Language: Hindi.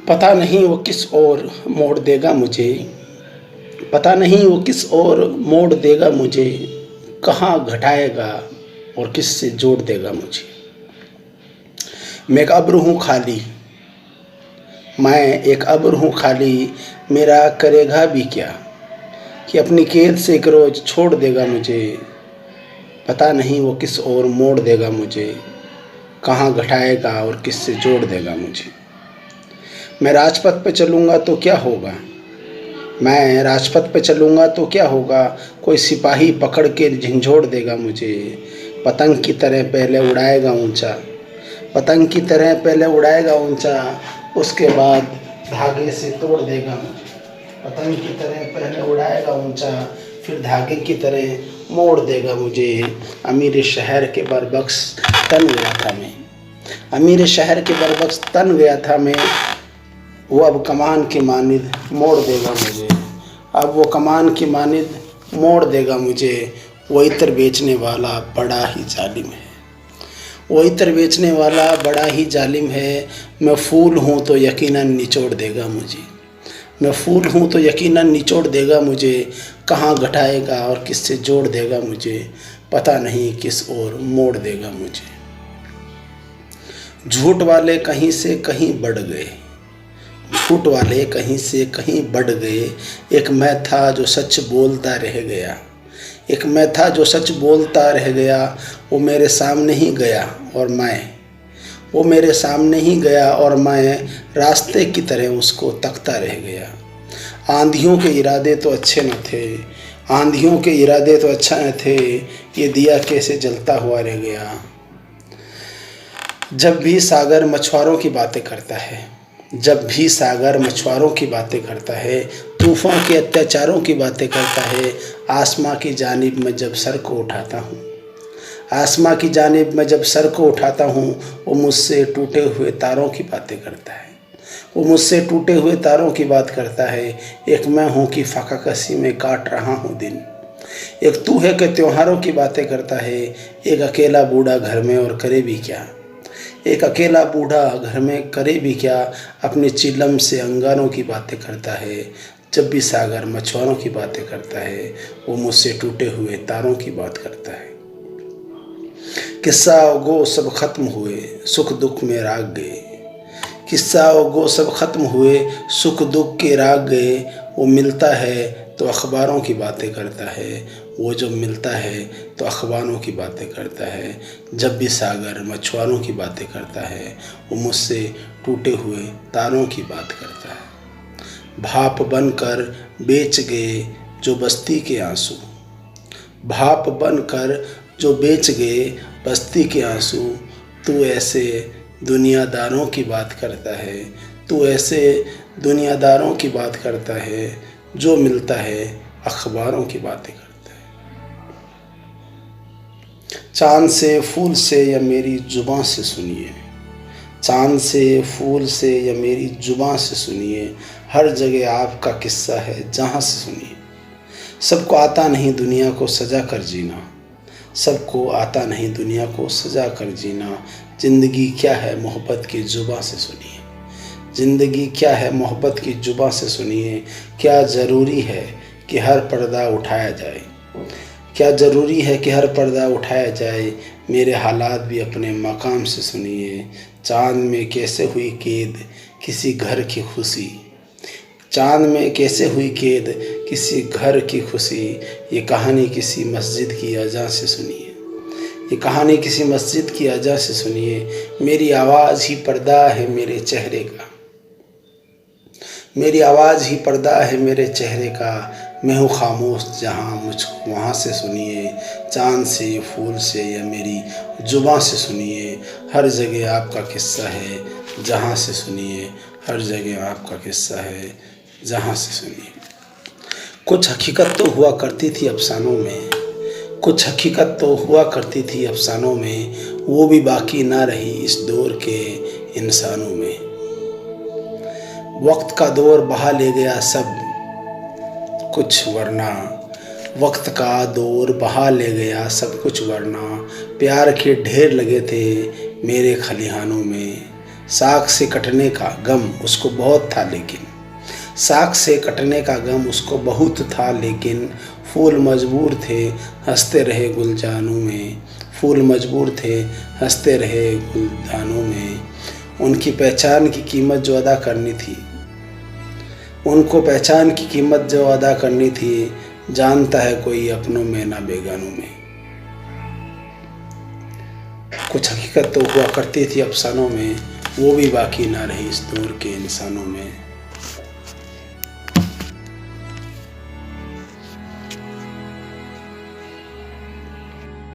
पता नहीं वो किस ओर मोड़ देगा मुझे, पता नहीं वो किस ओर मोड़ देगा मुझे, कहाँ घटाएगा और किससे जोड़ देगा मुझे। मैं एक अब्र हूँ खाली, मैं एक अब्र हूँ खाली, मेरा करेगा भी क्या कि अपनी कैद से एक रोज़ छोड़ देगा मुझे। पता नहीं वो किस ओर मोड़ देगा मुझे, कहाँ घटाएगा और किससे जोड़ देगा मुझे। मैं राजपथ पे चलूँगा तो क्या होगा, मैं राजपथ पे चलूँगा तो क्या होगा, कोई सिपाही पकड़ के झंझोड़ देगा मुझे। पतंग की तरह पहले उड़ाएगा ऊंचा, पतंग की तरह पहले उड़ाएगा ऊंचा, उसके बाद धागे से तोड़ देगा मुझे। पतंग की तरह पहले उड़ाएगा ऊंचा, फिर धागे की तरह मोड़ देगा मुझे। अमीर शहर के बरबक्स तन गया था मैं, अमीर शहर के बरबक्स तन गया था मैं, वो अब कमान की मानिद मोड़ देगा मुझे। अब वो कमान की मानिद मोड़ देगा मुझे। वो इत्र बेचने वाला बड़ा ही जालिम है, वो इत्र बेचने वाला बड़ा ही जालिम है। मैं फूल हूँ तो यकीनन निचोड़ देगा मुझे, मैं फूल हूँ तो यकीनन निचोड़ देगा मुझे। कहाँ घटाएगा और किससे जोड़ देगा मुझे, पता नहीं किस ओर मोड़ देगा मुझे। झूठ वाले कहीं से कहीं बढ़ गए, झूठ वाले कहीं से कहीं बढ़ गए। एक मैं था जो सच बोलता रह गया, एक मैं था जो सच बोलता रह गया। वो मेरे सामने ही गया और वो मेरे सामने ही गया और मैं रास्ते की तरह उसको तकता रह गया। आंधियों के इरादे तो अच्छे न थे, आंधियों के इरादे तो अच्छा न थे, ये दिया कैसे जलता हुआ रह गया। जब भी सागर मछुआरों की बातें करता है, जब भी सागर मछुआरों की बातें करता है, तूफ़ान के अत्याचारों की बातें करता है, आसमां की जानिब मैं जब सर को उठाता हूँ, आसमां की जानिब मैं जब सर को उठाता हूँ, वो मुझसे टूटे हुए तारों की बातें करता है, वो मुझसे टूटे हुए तारों की बात करता है। एक मैं हूँ कि फाका कसी में काट रहा हूँ दिन, एक तू है कि त्योहारों की बातें करता है। एक अकेला बूढ़ा घर में और करे भी क्या, एक अकेला बूढ़ा घर में करे भी क्या, अपने चिलम से अंगारों की बातें करता है। जब भी सागर मछुआरों की बातें करता है, वो मुझसे टूटे हुए तारों की बात करता है। किस्सा गो सब खत्म हुए, सुख दुख में राग गए, किस्सा गो सब खत्म हुए, सुख दुख के राग गए। वो मिलता है तो अखबारों की बातें करता है, वो जो मिलता है तो अखबारों की बातें करता है। जब भी सागर मछुआरों की बातें करता है, वो मुझसे टूटे हुए तारों की बात करता है। भाप बनकर बेच गए जो बस्ती के आंसू, भाप बनकर जो बेच गए बस्ती के आंसू। तू ऐसे दुनियादारों की बात करता है, तू ऐसे दुनियादारों की बात करता है, जो मिलता है अखबारों की बातें करता है। चांद से फूल से या मेरी जुबां से सुनिए, चांद से फूल से या मेरी जुबां से सुनिए, हर जगह आपका किस्सा है जहाँ से सुनिए। सबको आता नहीं दुनिया को सजा कर जीना, सबको आता नहीं दुनिया को सजा कर जीना। ज़िंदगी क्या है मोहब्बत की जुबां से सुनिए, ज़िंदगी क्या है मोहब्बत की जुबां से सुनिए। क्या ज़रूरी है कि हर पर्दा उठाया जाए, क्या ज़रूरी है कि हर पर्दा उठाया जाए। मेरे हालात भी अपने मकाम से सुनिए। चाँद में कैसे हुई कैद किसी घर की खुशी, चाँद में कैसे हुई कैद किसी घर की खुशी। ये कहानी किसी मस्जिद की अज़ान से सुनिए, ये कहानी किसी मस्जिद की अज़ान से सुनिए। मेरी आवाज़ ही पर्दा है मेरे चेहरे का, मेरी आवाज़ ही पर्दा है मेरे चेहरे का। मैं हूँ खामोश जहाँ मुझको वहाँ से सुनिए। चाँद से फूल से या मेरी जुबां से सुनिए, हर जगह आपका किस्सा है जहाँ से सुनिए, हर जगह आपका किस्सा है जहाँ से सुनिए। कुछ हकीकत तो हुआ करती थी अफसानों में, कुछ हकीकत तो हुआ करती थी अफसानों में, वो भी बाकी ना रही इस दौर के इंसानों में। वक्त का दौर बहा ले गया सब कुछ वरना, वक्त का दौर बहा ले गया सब कुछ वरना। प्यार के ढेर लगे थे मेरे खलिहानों में, साख से कटने का गम उसको बहुत था लेकिन, साख से कटने का गम उसको बहुत था लेकिन, फूल मजबूर थे हंसते रहे गुलजानों में, फूल मजबूर थे हंसते रहे गुलदानों में। उनकी पहचान की कीमत जो अदा करनी थी, उनको पहचान की कीमत जो अदा करनी थी, जानता है कोई अपनों में ना बेगानों में। कुछ हकीकत तो हुआ करती थी अफसानों में, वो भी बाकी ना रही इस दौर के इंसानों में।